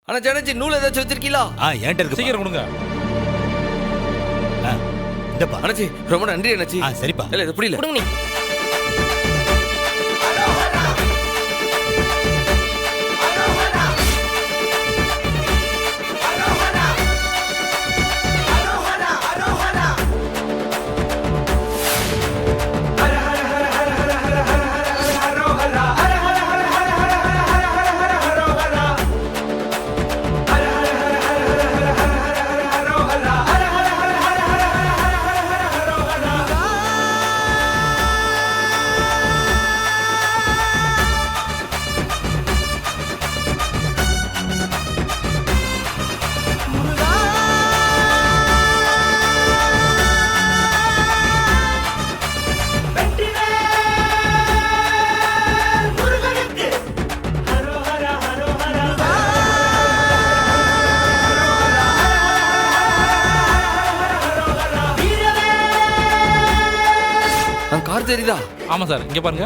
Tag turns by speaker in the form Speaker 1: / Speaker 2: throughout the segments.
Speaker 1: ஆனா ஜனஜி நூல் ஏதாச்சும் வச்சிருக்கீங்களா?
Speaker 2: என்கிட்ட இருக்கு.
Speaker 3: சீக்கிரம் கொடுங்க.
Speaker 2: இந்தப்பா.
Speaker 1: அண்ணாச்சி ரொம்ப நன்றி அண்ணாச்சி.
Speaker 2: சரிப்பா.
Speaker 1: இல்ல இது புரியல.
Speaker 4: கொடுங்க நீ.
Speaker 1: கார் தெரியுதா?
Speaker 3: ஆமா சார், இங்க பாருங்க.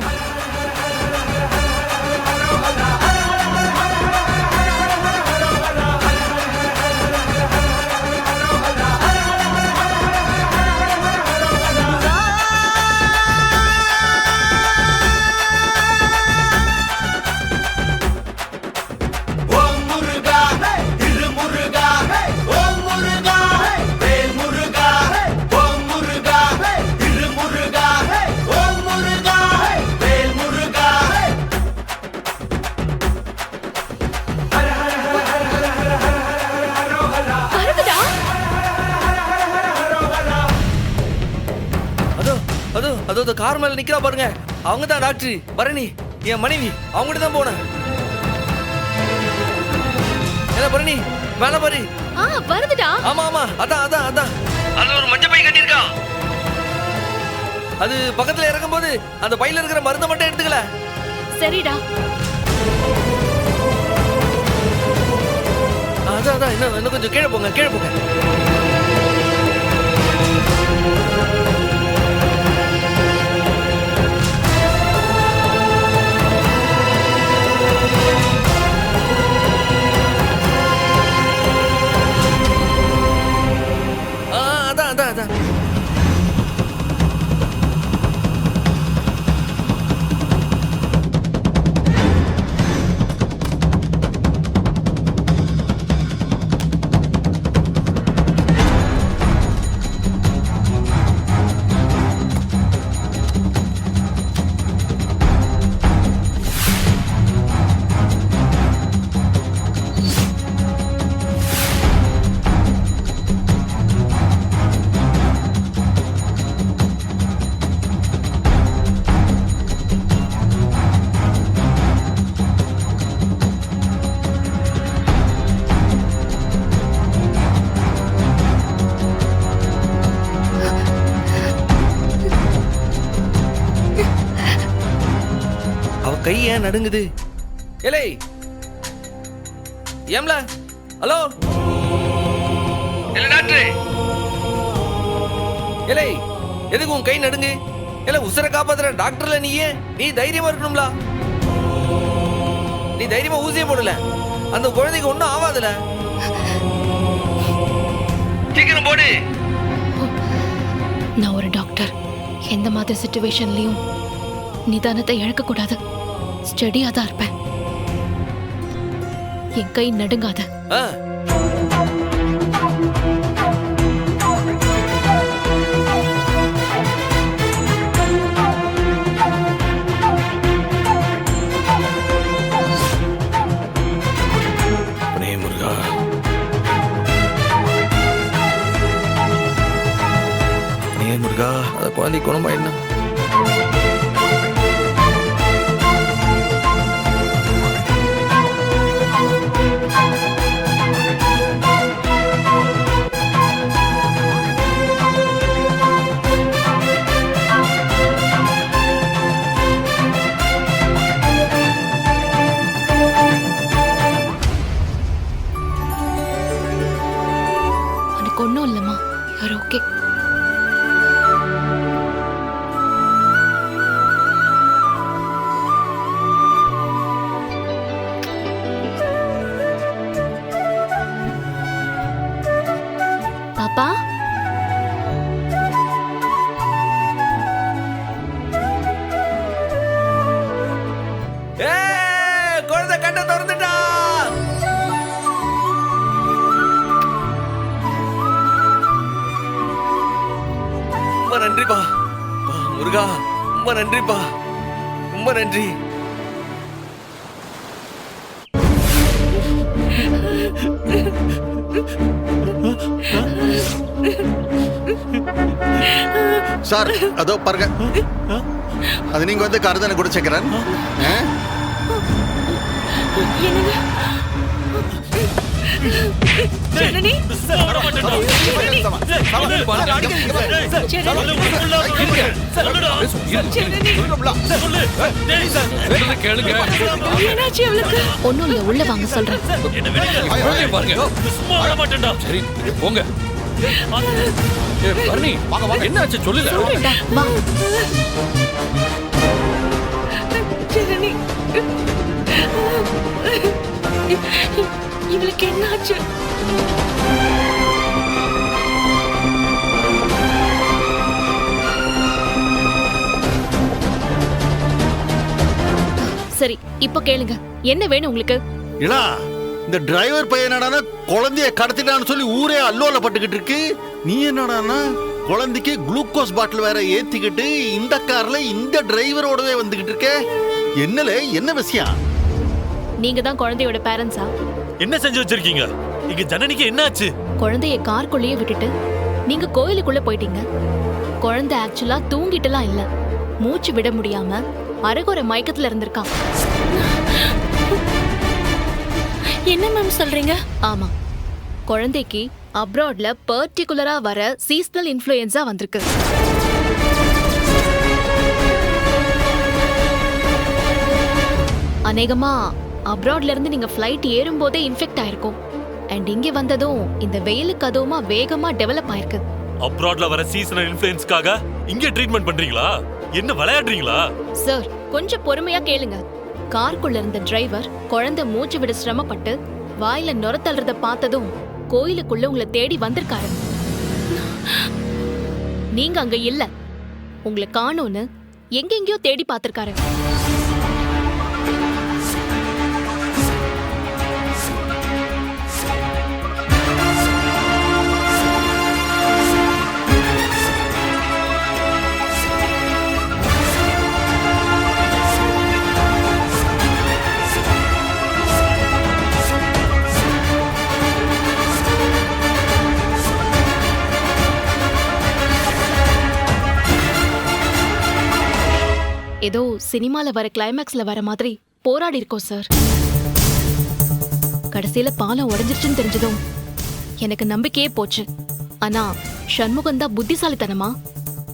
Speaker 1: அதோ கார் மேல நிக்கிறா பாருங்க, அவங்க தான் டாக்டர் பரணி, என் மனைவி. அவங்ககிட்ட தான் போனேன். என்ன பரணி மேல பாரு.
Speaker 4: வருதுடா.
Speaker 1: ஆமா ஆமா, அதான் அதான் அதான். அது ஒரு மஞ்சள் பை கட்டியிருக்கா. அது பக்கத்துல இறங்கும் போது அந்த பையில இருக்கிற மருந்தை மட்டும் எடுத்துக்கல.
Speaker 4: சரிடா.
Speaker 1: அதான் அதான், இன்னும் கொஞ்சம் கீழே போங்க, கீழே போங்க. கை ஏன் நடுங்குது? ஏலே ஏம்ல, ஹலோ ஏலே டாக்டர், ஏலே எதுக்கு உன் கை நடுங்கு? ஏலே உசுரை காப்பாத்துற டாக்டர்ல நீ தைரியமா இருக்கணும்ல. நீ தைரியமா ஊசியை போடல, அந்த குழந்தைக்கு ஒன்றும் ஆகாதுல. சீக்கிரம் போடு.
Speaker 4: நான் ஒரு டாக்டர், எந்த மாதிரி சிச்சுவேஷன்லயும் நிதானத்தை இழக்க கூடாது. ஸ்டடியா தான் இருப்பேன். என் கை நடுங்காத.
Speaker 1: முருகா, முருகா, அந்த குழந்தை குணமாயிடணும்.
Speaker 4: ஒன்றும் இல்லம்மா, யார் ஓகே. அப்பா
Speaker 1: குழந்தை கண்ணை திறந்துட்டா. ரொம்ப நன்றிப்பா. முருகா ரொம்ப நன்றிப்பா, ரொம்ப நன்றி.
Speaker 2: சார் அதோ பாருங்க, அது நீங்க வந்து கருதனை கூட சேர்க்கிறேன்.
Speaker 3: ஜனனி
Speaker 4: ஒன்னும் இல்ல, உள்ள வாங்க சொல்றேன்.
Speaker 5: சரி போங்க. என்ன ஆச்சு சொல்லுங்க.
Speaker 4: சொல்றேன்டா, வா.
Speaker 3: ஜனனி இவளுக்கு என்னாச்சு?
Speaker 4: சரி இப்ப கேளுங்க, என்ன வேணும் உங்களுக்கு?
Speaker 2: இல்லா இந்த டிரைவர் பையன் என்னடானா குழந்தைய கடத்திட்டான்னு சொல்லி ஊரே அல்லோல பட்டுக்கிட்டு இருக்கு. நீ என்னடானா குழந்தைக்கு குளுக்கோஸ் பாட்டில் வேற ஏத்திக்கிட்டு இந்த கார்ல இந்த டிரைவரோடவே வந்துகிட்டு இருக்க. என்னல என்ன விஷயம்?
Speaker 4: நீங்க தான் குழந்தையோட பேரண்ட்ஸா?
Speaker 6: என்ன செஞ்சு வச்சிருக்கீங்க? இங்க ஜனனிக்கு என்ன ஆச்சு?
Speaker 4: குழந்தைய கார்க்குள்ளேயே விட்டுட்டு நீங்க கோயிலுக்குள்ள போயிட்டீங்க. குழந்தை ஆக்சுவலா தூங்கிட்டுலாம் இல்ல, மூச்சு விட முடியாம அரைகுறை மயக்கத்துல இருந்திருக்கான்.
Speaker 3: என்ன மேம் சொல்றீங்க?
Speaker 4: ஆமா, குழந்தைக்கு அப்ராட்ல பர்டிகுலரா வர சீசனல் இன்ஃப்ளூயன்ஸா வந்திருக்கு. அநேகமா அப்ராட்ல இருந்து நீங்க ஃப்ளைட் ஏறும்போதே இன்ஃபெக்ட் ஆயிருக்கும். அண்ட் இங்க வந்ததும் இந்த வெயிலுக்கு அதுவுமா வேகமா டெவலப் ஆயிருக்கு.
Speaker 6: அப்ராட்ல வர சீசனல் இன்ஃப்ளூயன்ஸ்க்காக இங்க ட்ரீட்மெண்ட் பண்றீங்களா? என்ன விளையாடுறீங்களா?
Speaker 4: சார் கொஞ்சம் பொறுமையா கேளுங்க. கார்க்குள்ள இருந்த டிரைவர் குழந்தை மூச்சு விட சிரமப்பட்டு வாயில நுர தள்ளுறத பார்த்ததும் கோயிலுக்குள்ள உங்களை தேடி வந்திருக்காரு. நீங்க அங்க இல்ல, உங்களை காணோன்னு எங்கெங்கயோ தேடி பார்த்திருக்காரு. ஏதோ சினிமால வர கிளைமேக்ஸ்ல வர மாதிரி போராடி இருக்கோம் சார். கடைசியில பாலம் உடைஞ்சிருச்சுன்னு தெரிஞ்சதும் எனக்கு நம்பிக்கையே போச்சு. ஆனா சண்முகம் தான் புத்திசாலித்தனமா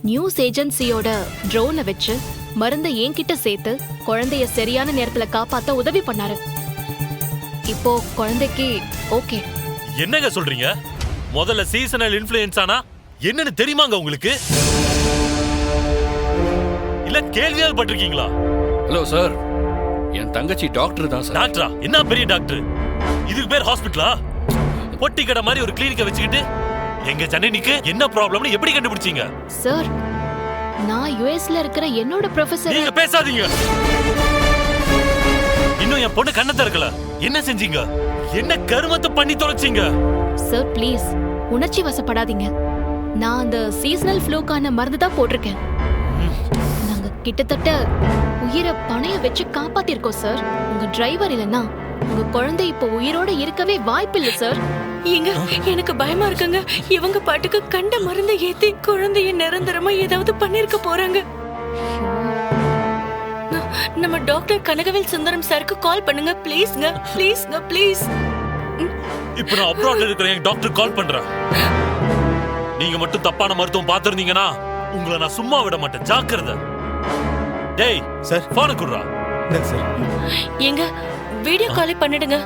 Speaker 4: நியூஸ் ஏஜென்சியோட ட்ரோனை வச்சு மருந்தை என்கிட்ட சேர்த்து குழந்தைய சரியான நேரத்துல காப்பாத்த உதவி பண்ணாரு. இப்போ குழந்தைக்கு ஓகே.
Speaker 6: என்னங்க சொல்றீங்க? முதல்ல சீசனல் இன்ஃப்ளூயன்ஸ் ஆனா என்னன்னு தெரியுமாங்க உங்களுக்கு? இல்ல கேள்வியால் பட்டிருக்கீங்களா?
Speaker 5: ஹலோ சார், என் தங்கச்சி டாக்டர் தான் சார்.
Speaker 6: டாக்டரா? என்ன பெரிய டாக்டர்? இதுக்கு பேர் ஹாஸ்பிட்டலா? பொட்டி கடை மாதிரி ஒரு கிளினிக்கை வச்சுக்கிட்டு எங்க ஜனனிக்கு என்ன ப்ராப்ளம்னு எப்படி கண்டுபிடிச்சீங்க?
Speaker 4: சார், நான் யுஎஸ்ல இருக்கிற என்னோட ப்ரொஃபசர்.
Speaker 6: நீங்க பேசாதீங்க. இன்னும் என் பொண்ணு கண்ணை திறக்கல. என்ன செஞ்சீங்க? என்ன கருமத்தை பண்ணி தொலைச்சீங்க?
Speaker 4: சார் ப்ளீஸ் உணர்ச்சி வசப்படாதீங்க. நான் அந்த சீசனல் ஃப்ளூக்கான மருந்து தான் போட்டிருக்கேன். நாங்க கிட்டத்தட்ட உயிரை பணைய வச்சு காப்பாத்திருக்கோம் சார். உங்க டிரைவர் இல்லைன்னா உங்க குழந்தை இப்போ உயிரோட இருக்கவே வாய்ப்பில்லை சார்.
Speaker 3: எங்க எனக்கு பயமா இருக்குங்க. இவங்க பாட்டுக்கு கண்ட மருந்தை ஏத்தி குழந்தைய நிரந்தரமா ஏதாவது பண்ணிருக்க போறாங்க. நம்ம டாக்டர் கனகவேல் சுந்தரம் சாருக்கு கால் பண்ணுங்க ப்ளீஸ்ங்க, ப்ளீஸ்ங்க, ப்ளீஸ்.
Speaker 6: இப்போ நான் அப்ராட்ல இருக்கிற என் டாக்டர் கால் பண்றேன். நீங்க மட்டும் தப்பான மருத்துவம் பார்த்திருந்தீங்கன்னா உங்களை நான் சும்மா விட மாட்டேன். ஜாக்கிரதை. டேய் சார், போன குடுறா.
Speaker 7: சார்
Speaker 3: எங்க வீடியோ கால் பண்ணிடுங்க.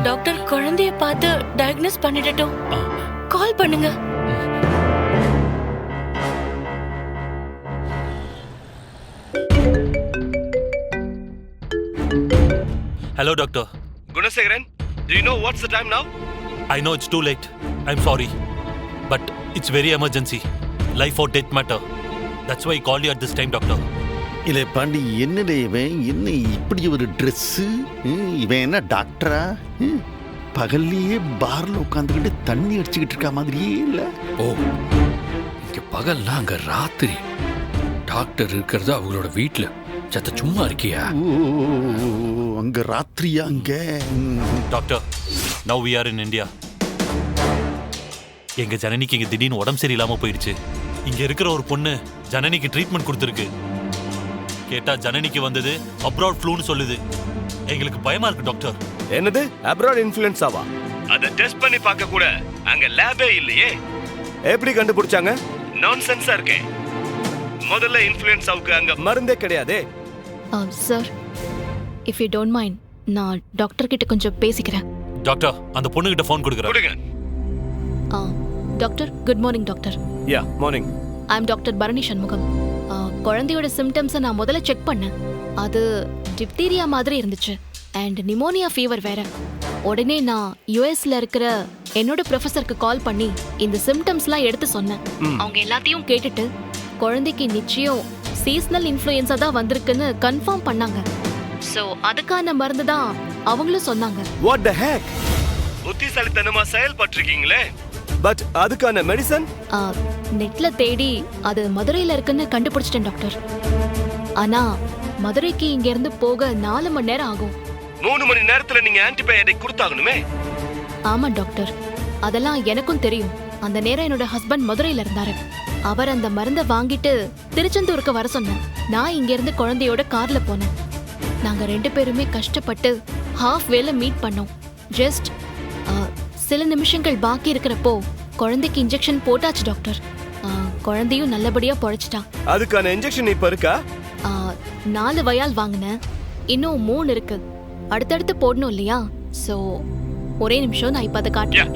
Speaker 3: டாக்டர் குழந்தைய பார்த்து டயக்னோஸ் பண்ணிடட்டும். கால் பண்ணுங்க.
Speaker 6: Hello doctor.
Speaker 1: Gunasekaran, do you know what's the time now?
Speaker 6: I know it's too late. I'm sorry. But it's very emergency, life or death matter. That's why call you at this time doctor.
Speaker 2: இல்லை பாண்டி, என்னடே இவன், என்ன இப்படி ஒரு dress? இவன் என்ன டாக்டரா? பகல்லையே பார்ல உட்காந்துக்கிட்டு தண்ணி அடிச்சுக்கிட்டு இருக்க மாதிரியே இல்லை.
Speaker 5: ஓ, இங்க பகல்னா அங்க ராத்திரி. டாக்டர் இருக்கிறது அவங்களோட வீட்டுல. சத்த சும்மா இருக்கியா?
Speaker 2: ஓ, அங்க ராத்திரியா அங்க?
Speaker 6: Doctor, now we are in India. எங்க ஜனனிக்கு இங்க திடீர்னு உடம்பு சரியில்லாம போயிடுச்சு. இங்க இருக்கிற ஒரு பொண்ணு ஜனனிக்கு ட்ரீட்மெண்ட் கொடுத்துருக்கு. கேட்டா ஜனனிக்கு வந்தது அப்ராட் ஃப்ளூன்னு சொல்லுது. எங்களுக்கு பயமா இருக்கு டாக்டர்.
Speaker 7: என்னது அப்ராட் இன்ஃப்ளூயன்ஸாவா? அத டெஸ்ட் பண்ணி பார்க்க கூட அங்க லேபே இல்லையே. எப்படி கண்டுபிடிச்சாங்க? நான்சென்ஸா இருக்கே. முதல்ல இன்ஃப்ளூயன்ஸாவுக்கு அங்க மருந்தே கிடையாதே.
Speaker 4: Sir, if you don't mind, நான் டாக்டர் கிட்ட கொஞ்சம் பேசிக்கிறேன்.
Speaker 6: டாக்டர், அந்த பொண்ணு கிட்ட ஃபோன் கொடுங்க.
Speaker 4: Doctor, good morning doctor.
Speaker 7: Yeah, morning.
Speaker 4: I am doctor Bharani Shanmugam. குழந்தையோட சிம்டம்ஸை நான் முதல்ல செக் பண்ணேன். அது டிப்தீரியா மாதிரி இருந்துச்சு அண்ட் நிமோனியா ஃபீவர் வேற. உடனே நான் யுஎஸ்ல இருக்கிற என்னோட ப்ரொஃபஸருக்கு கால் பண்ணி இந்த சிம்டம்ஸ்லாம் எடுத்து சொன்னேன். அவங்க எல்லாத்தையும் கேட்டுட்டு குழந்தைக்கு நிச்சயம் சீசனல் இன்ஃப்ளூயன்ஸா தான் வந்திருக்குன்னு கன்ஃபார்ம் பண்ணாங்க. ஸோ அதுக்கான மருந்து தான் அவங்களும் சொன்னாங்க.
Speaker 7: What the hack? புத்திசாலித்தனமா செயல்பட்டிருக்கீங்களே. பட் அதுக்கான மெடிசன்?
Speaker 4: நெட்ல தேடி அது மதுரையில இருக்குன்னு கண்டுபிடிச்சிட்டேன் டாக்டர். ஆனா மதுரைக்கு இங்க இருந்து போக 4 மணி நேரம் ஆகும்.
Speaker 7: 3 மணி நேரத்துல நீங்க ஆன்டிபயோட்டிக் கொடுத்தாகணுமே.
Speaker 4: ஆமா டாக்டர், அதெல்லாம் எனக்கும் தெரியும். அந்த நேரம் என்னோட ஹஸ்பண்ட் மதுரையில இருந்தாரு. அவர் அந்த மருந்தை வாங்கிட்டு திருச்செந்தூருக்கு வர சொன்னேன். நான் இங்க இருந்து குழந்தையோட கார்ல போனேன். நாங்க 2 பேருமே கஷ்டப்பட்டு ஹாஃப் வேல மீட் பண்ணோம். ஜஸ்ட் சில நிமிஷங்கள் பாக்கி இருக்கிறப்போ குழந்தைக்கு இன்ஜெக்ஷன் போட்டாச்சு டாக்டர். குழந்தையும் நல்லபடியா பொழைச்சிட்டான்.
Speaker 7: அதுக்கான இன்ஜெக்ஷன் இப்ப இருக்கா?
Speaker 4: 4 வயால் வாங்கினேன், இன்னும் 3 இருக்கு. அடுத்தடுத்து போடணும் இல்லையா? சோ ஒரே நிமிஷம், நான் இப்ப அதை காட்டுறேன்.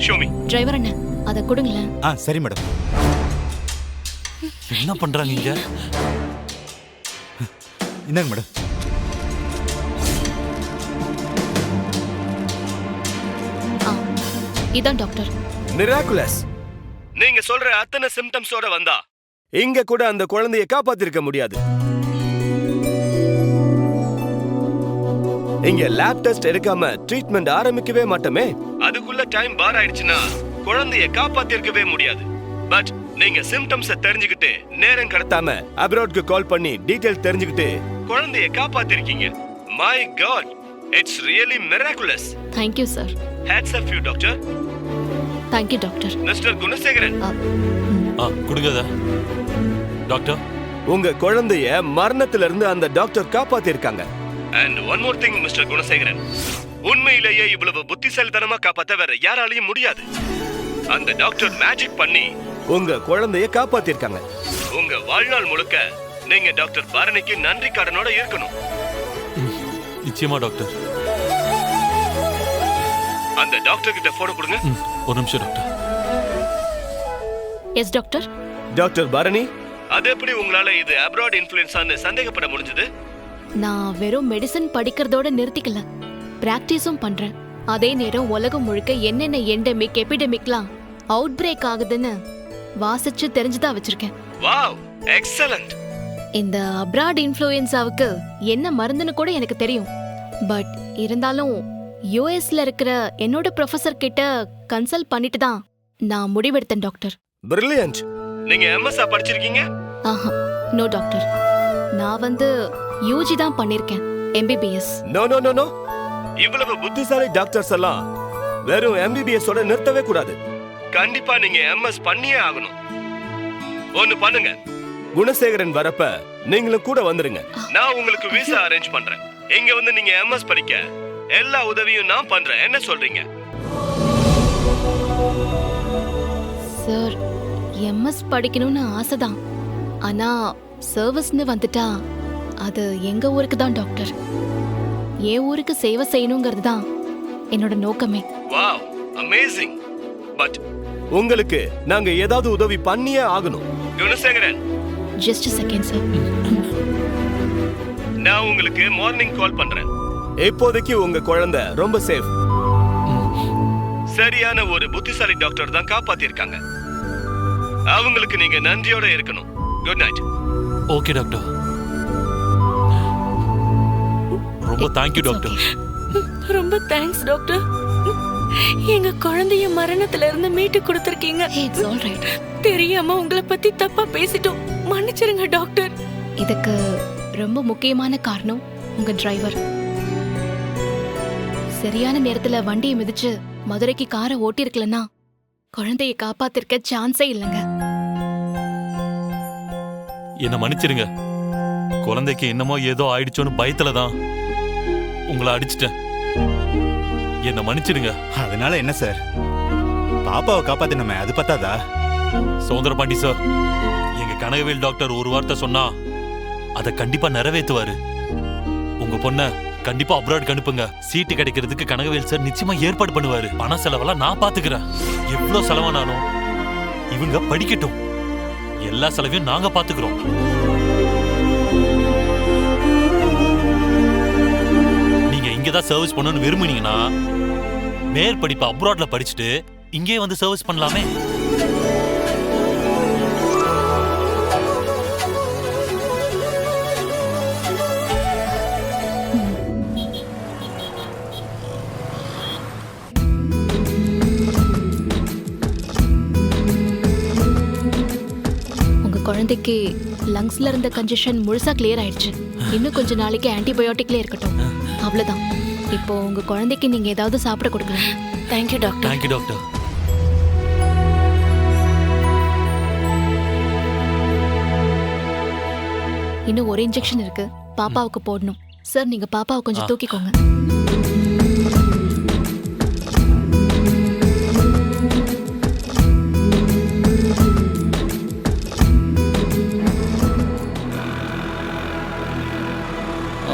Speaker 4: டிரைவர் அண்ணன், அதை கொடுங்களேன்.
Speaker 7: சரி மேடம்.
Speaker 6: என்ன பண்றாங்க இங்க?
Speaker 7: என்னங்க மேடம்?
Speaker 4: இதான் டாக்டர்.
Speaker 7: மிராகுலஸ். நீங்க சொல்ற அத்தனை சிம்டம்ஸோட வந்தா இங்க கூட அந்த குழந்தையை காப்பாத்திருக்க முடியாது. இங்க லேப் டெஸ்ட் எடுக்காம ட்ரீட்மெண்ட் ஆரம்பிக்கவே மாட்டோமே. அதுக்குள்ள டைம் பார் ஆயிடுச்சுன்னா குழந்தையை காப்பாத்திருக்கவே முடியாது. பட் நீங்க சிம்டம்ஸை தெரிஞ்சுக்கிட்டு நேரம் கடத்தாம அப்ராட்க்கு கால் பண்ணி டீடைல் தெரிஞ்சுக்கிட்டு குழந்தையை காப்பாத்திருக்கீங்க. My God, it's really miraculous.
Speaker 4: Thank you sir.
Speaker 7: Hats off you doctor.
Speaker 4: Thank you doctor.
Speaker 7: Mister Gunasekaran,
Speaker 6: கொடுங்கதா. டாக்டர்,
Speaker 7: உங்க குழந்தைய மரணத்துல இருந்து அந்த டாக்டர் காப்பாத்திருக்காங்க. And one more thing mister Gunasekaran, உண்மையிலேயே இவ்வளவு புத்திசாலித்தனமா காப்பாத்த வேற யாராலையும் முடியாது. அந்த டாக்டர் மேஜிக் பண்ணி உங்க குழந்தைய காப்பாத்திருக்காங்க. உங்க வாழ்நாள் முழுக்க நீங்க டாக்டர் பரணிக்கு நன்றி கடனோட இருக்கணும்.
Speaker 6: நிச்சயமா டாக்டர்.
Speaker 7: அந்த டாக்டர் கிட்ட போன் கொடுங்க.
Speaker 6: ஒரு நிமிஷம் doctor.
Speaker 4: Yes doctor.
Speaker 7: Doctor Bharani, அது எப்படி உங்களால இது அப்ராட் இன்ஃப்ளூயன்ஸான்னு சந்தேகப்பட முடிஞ்சது?
Speaker 4: நான் வெறும் மெடிசன் படிக்கிறதோட நிறுத்திக்கல, பிராக்டிஸும் பண்றேன். அதே நேரம் உலகம் முழுக்க என்னென்ன எண்டமிக் எபிடமிக்லாம் அவுட் பிரேக் ஆகுதுன்னு வாசிச்சு தெரிஞ்சுதான் வச்சிருக்கேன்.
Speaker 7: Wow, excellent.
Speaker 4: இந்த அப்ராட் இன்ஃப்ளூயன்ஸாவுக்கு என்ன மருந்துன்னு கூட எனக்கு தெரியும். பட் இருந்தாலும் யுஎஸ்ல இருக்கிற என்னோட ப்ரொஃபசர் கிட்ட கன்சல்ட் பண்ணிட்டு தான் நான் முடிவெடுத்தேன் டாக்டர்.
Speaker 7: பிரில்லியன்ட். நீங்க எம்எஸ்ஆ படிச்சிருக்கீங்க?
Speaker 4: ஆஹா, நோ டாக்டர். நான் யூஜி தான் பண்ணிருக்கேன், MBBS.
Speaker 7: No no no no. இவ்வளவு புத்திசாலி டாக்டர்ஸ் எல்லாம் வெறும் எம்பிபிஎஸ் ஓட நிறுத்தவே கூடாது. கண்டிப்பா நீங்க எம்எஸ் பண்ணியே ஆகணும். ஒன்னு பண்ணுங்க, குணசேகரன் வரப்ப நீங்களும் கூட வந்துருங்க. நான் உங்களுக்கு விசா அரேஞ்ச் பண்றேன். இங்க வந்து நீங்க எம்எஸ் படிக்க எல்லா உதவியும் நான் பண்றேன். என்ன சொல்றீங்க?
Speaker 4: சார், எம்எஸ் படிக்கணும்னு ஆசைதான். ஆனா சர்வீஸ்னு வந்துட்டா அது எங்க ஊருக்கு தான் டாக்டர். என் ஊருக்கு சேவை செய்யணுங்கிறது தான் என்னோட நோக்கமே.
Speaker 7: Wow, amazing. பட் உங்களுக்கு நாங்க ஏதாவது உதவி பண்ணியே ஆகணும். Gunasekaran,
Speaker 4: just a second sir.
Speaker 7: நான் உங்களுக்கு மார்னிங் கால் பண்றேன். இப்போதைக்கு உங்க குழந்தை ரொம்ப சேஃப். சரியான ஒரு புத்திசாலி டாக்டர் தான் காப்பாத்திருக்காங்க. அவங்களுக்கு நீங்க நன்றியோட இருக்கணும். Good night.
Speaker 6: Okay doctor. ரொம்ப தேங்க்யூ டாக்டர்.
Speaker 3: ரொம்ப தேங்க்ஸ் டாக்டர். எங்க குழந்தைய மரணத்துல இருந்து மீட்டு கொடுத்திருக்கீங்க.
Speaker 4: It's all right.
Speaker 3: தெரியாம உங்களை பத்தி தப்பா பேசிட்டோம், மன்னிச்சிருங்க டாக்டர்.
Speaker 4: இதுக்கு ரொம்ப முக்கியமான காரணம் உங்க டிரைவர். சரியான நேரத்துல வண்டியை மிதிச்சு மதுரைக்கு காரை ஓட்டி இருக்கலன்னா குழந்தையை காப்பாத்திருக்க சான்ஸே இல்லைங்க.
Speaker 6: என்ன மன்னிச்சிருங்க. குழந்தைக்கு என்னமோ ஏதோ ஆயிடுச்சோன்னு பயத்துல தான் உங்களை அடிச்சிட்டேன். என்ன மன்னிச்சிடுங்க.
Speaker 8: அதனால என்ன சார், பாப்பாவை காப்பாத்தினமே அது பத்தாதா?
Speaker 6: சௌந்தர பாண்டி சார், எங்க கனகவேல் டாக்டர் ஒரு வார்த்தை சொன்னா அதை கண்டிப்பா நிறைவேற்றுவாரு. உங்க பொண்ண கண்டிப்பா அப்ராட் அனுப்புங்க. சீட்டு கிடைக்கிறதுக்கு கனகவேல் சார் நிச்சயமா ஏற்பாடு பண்ணுவாரு. பண செலவெல்லாம் நான் பாத்துக்கிறேன். எவ்வளவு செலவானாலும் இவங்க படிக்கட்டும். எல்லா செலவையும் நாங்க பாத்துக்கிறோம். நீங்க இங்கதான் சர்வீஸ் பண்ணணும்னு விரும்புனீங்கன்னா மேற்படிப்பு அப்ராட்ல படிச்சுட்டு இங்கே வந்து சர்வீஸ் பண்ணலாமே.
Speaker 4: உங்க குழந்தைக்கு லங்ஸ்ல இருந்த கன்ஜெஷன் முழுசா கிளியர் ஆயிடுச்சு. இன்னும் கொஞ்ச நாளைக்கு ஆன்டிபயோட்டிக்ல இருக்கட்டும். அவ்வளவுதான். இப்போ உங்க குழந்தைக்கு நீங்க ஏதாவது சாப்பிட கொடுக்கலாம்.
Speaker 3: Thank you doctor.
Speaker 6: Thank you doctor.
Speaker 4: இன்னும் ஒரு இன்ஜெக்ஷன் இருக்கு, பாப்பாவுக்கு போடணும். சார், நீங்க பாப்பாவை கொஞ்சம் தூக்கிக்கோங்க.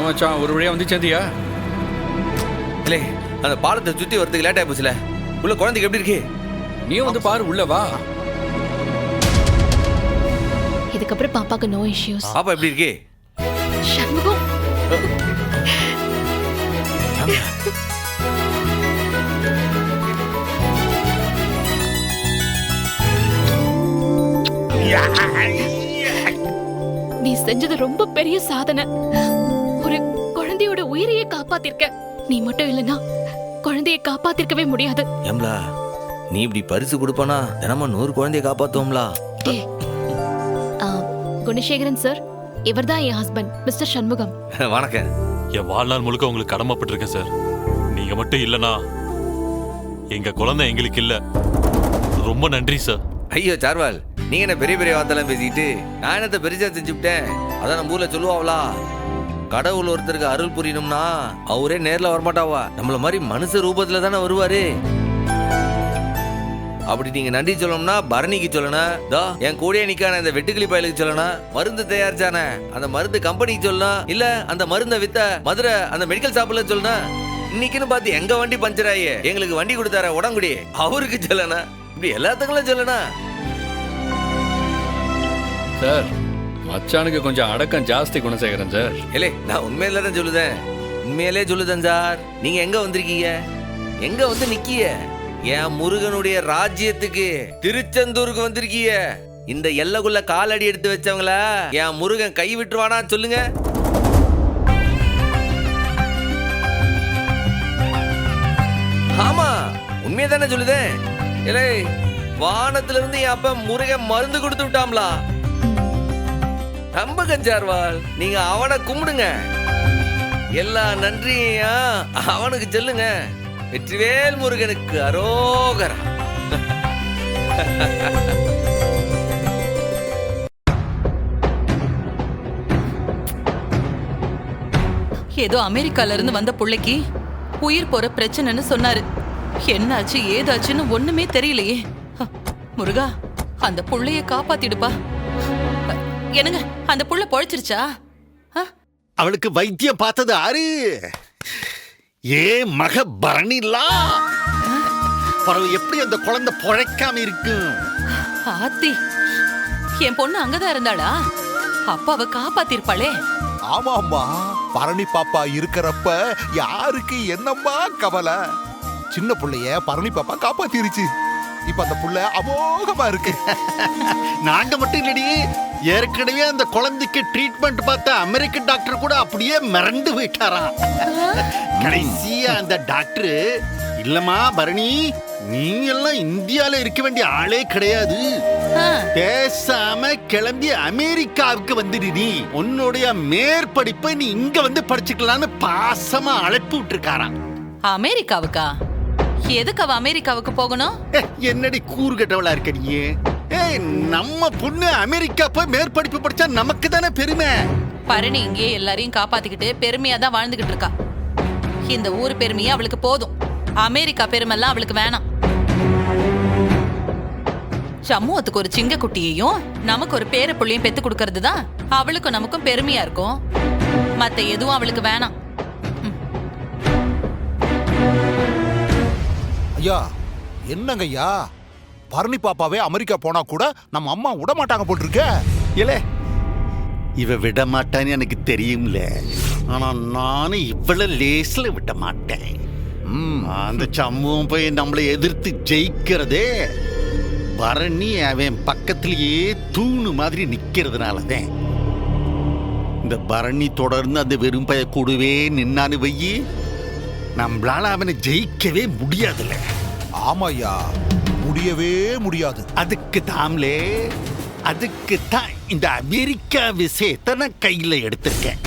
Speaker 5: மச்சான், ஒரு வழியா வந்து சேர்ந்தியா?
Speaker 1: இல்லை, அந்த பாலத்தை சுத்தி வரதுக்கு லேட் ஆகி போச்சுல. உள்ள குழந்தைக்கு எப்படி இருக்கு?
Speaker 5: நீ வந்து பாரு, உள்ள வா.
Speaker 4: இதுக்கப்புறம் பாப்பாக்கு நோ இஷ்யூஸ்.
Speaker 1: பாப்பா எப்படி இருக்கு?
Speaker 4: சண்முகம், நீ செஞ்சது ரொம்ப பெரிய சாதனை. ஒரு குழந்தையோட உயிரையே காப்பாத்திருக்க. நீ மட்டும் இல்லனா குழந்தையை காப்பாத்திருக்கவே முடியாது.
Speaker 1: ஏம்லா, நீ இப்படி பரிசு கொடுப்பானா தினமும் 100 குழந்தைய காப்பாத்துவோம்லா.
Speaker 4: குணசேகரன் சார், இவர்தான் என் ஹஸ்பண்ட் மிஸ்டர் சண்முகம்.
Speaker 1: வணக்கம்.
Speaker 6: என் வாழ்நாள் முழுக்க உங்களுக்கு கடமைப்பட்டிருக்கேன் சார். நீங்க மட்டும் இல்லனா எங்க குழந்தை எங்களுக்கு இல்ல. ரொம்ப நன்றி சார்.
Speaker 1: ஐயோ சார்வால், நீங்க என்ன பெரிய பெரிய வார்த்தைலாம் பேசிக்கிட்டு நான் என்னத்த பெருசா செஞ்சுவிட்டேன். அதான் நம்ம ஊர்ல சொல்லுவாங்களா, கடவுள் ஒருத்தருக்கு அருள் புரியணும்னா அவரே நேர்ல வரமாட்டாவா, நம்மள மாதிரி மனுஷ ரூபத்துல தானே வருவாரு. அப்படி நீங்க நன்றி சொல்லணும்னா பரணிக்கு சொல்லணும், தோ என் கூடயே நிக்கான இந்த வெட்டுக்கிளி பயலுக்கு சொல்லணும், மருந்து தயாரிச்சானே அந்த மருந்து கம்பெனிக்கு சொல்லணும், இல்ல அந்த மருந்தை வித்த மதுரை அந்த மெடிக்கல் ஷாப்ல சொல்லணும். இன்னைக்குன்னு பார்த்து எங்க வண்டி பஞ்சர் ஆகி எங்களுக்கு வண்டி கொடுத்தார உடங்குடி அவருக்கு சொல்லணும். இப்படி எல்லாத்துக்கும் சொல்லணும்.
Speaker 5: சார், மச்சானுக்கு கொஞ்சம் அடக்கம் ஜாஸ்தி குணசேகரன் சார்.
Speaker 1: இல்லை, நான் உண்மையில தான் சொல்லுதேன். உண்மையிலே சொல்லுதேன் சார். நீங்க எங்க வந்திருக்கீங்க? எங்க வந்து நிக்கிய? என் முருகனுடைய ராஜ்யத்துக்கு திருச்செந்தூருக்கு வந்திருக்கீங்க. இந்த எல்லைக்குள்ள காலடி எடுத்து வச்சவங்கள என் முருகன் கை விட்டுருவானா சொல்லுங்க. ஆமா, உண்மையை தானே சொல்லுதேன். இல்லை, வானத்துல இருந்து என் அப்ப முருகன் மருந்து கொடுத்து விட்டாம்லா. நம்புங்க சார்வால், நீங்க அவனை கும்பிடுங்க. எல்லா நன்றியும் அவனுக்கு சொல்லுங்க. வெற்றிவேல் முருகனுக்கு அரோகரா.
Speaker 9: ஏதோ அமெரிக்கால இருந்து வந்த புள்ளைக்கு உயிர் போற பிரச்சனைன்னு சொன்னாரு. என்னாச்சு ஏதாச்சுன்னு ஒண்ணுமே தெரியலையே. முருகா, அந்த புள்ளைய காப்பாத்திடுப்பா. என்னங்க, அந்த புள்ள பொழைச்சிருச்சா?
Speaker 2: அவளுக்கு வைத்தியம் பார்த்தது ஆறு ஏ மக பரணிலா. பரவ எப்படி அந்த குழந்தை பொழைக்காம இருக்கும்?
Speaker 9: ஆத்தி, என் பொண்ணு அங்கதான் இருந்தாளா? அப்பாவை காப்பாத்திருப்பாளே.
Speaker 10: ஆமாம்மா, பரணி பாப்பா இருக்கிறப்ப யாருக்கு என்னம்மா கவலை? சின்ன பிள்ளைய பரணி பாப்பா காப்பாத்திருச்சு. இப்ப அந்த புள்ள அமோகமா இருக்கு.
Speaker 2: நாங்க மட்டும் இல்லடி, ஏற்கனவே அந்த குழந்தைக்கு ட்ரீட்மெண்ட் பார்த்த அமெரிக்க டாக்டர் கூட அப்படியே மிரண்டு போயிட்டாராம். கடைசியா அந்த டாக்டர், இல்லம்மா பரணி, நீங்க எல்லாம் இந்தியால இருக்க வேண்டிய ஆளே கிடையாது, பேசாம கிளம்பி அமெரிக்காவுக்கு வந்துடு, நீ உன்னுடைய மேற்படிப்பை நீ இங்க வந்து படிச்சுக்கலான்னு பாசமா அழைப்பு விட்டுருக்காராம்.
Speaker 9: அமெரிக்காவுக்கா? எதுக்கு அவ அமெரிக்காவுக்கு போகணும்?
Speaker 2: என்னடி கூறுகட்டவளா இருக்க நீ? நம்ம பொண்ணு அமெரிக்கா போய் மேற்படிப்பு படிச்சா நமக்கு தானே பெருமை.
Speaker 9: பரணி இங்கே எல்லாரையும் காப்பாத்திக்கிட்டு பெருமையா தான் வாழ்ந்துகிட்டு இருக்கா. இந்த ஊர் பெருமையே அவளுக்கு போதும், அமெரிக்கா பெருமைலாம் அவளுக்கு வேணாம். சமூகத்துக்கு ஒரு சிங்க குட்டியையும் நமக்கு ஒரு பேர புள்ளையும் பெத்து கொடுக்கறது தான் அவளுக்கும் நமக்கும் பெருமையா இருக்கும். மத்த எதுவும் அவளுக்கு வேணாம்.
Speaker 10: ஐயா என்னங்க ஐயா, பரணி பாப்பாவே அமெரிக்கா போனா கூட நம்ம அம்மா விட மாட்டாங்க போட்டிருக்க.
Speaker 2: இல்ல இவ விட மாட்டான்னு எனக்கு தெரியும்ல, ஆனா நானும் இவ்வளவு லேஸ்ல விட மாட்டேன். அந்த சமூகம் போய் நம்மளை எதிர்த்து ஜெயிக்கிறதே பரணி அவன் பக்கத்திலேயே தூணு மாதிரி நிக்கிறதுனாலதான். இந்த பரணி தொடர்ந்து அந்த வெறும் பய கூடவே நின்னான்னு வையி, நம்மளால அவனை ஜெயிக்கவே முடியாதுல்ல.
Speaker 10: ஆமாய்யா, முடியவே முடியாது.
Speaker 2: அதுக்கு தாம்லே, அதுக்கு தான் இந்த அமெரிக்கா விஷயத்தை நான் கையில எடுத்திருக்கேன்.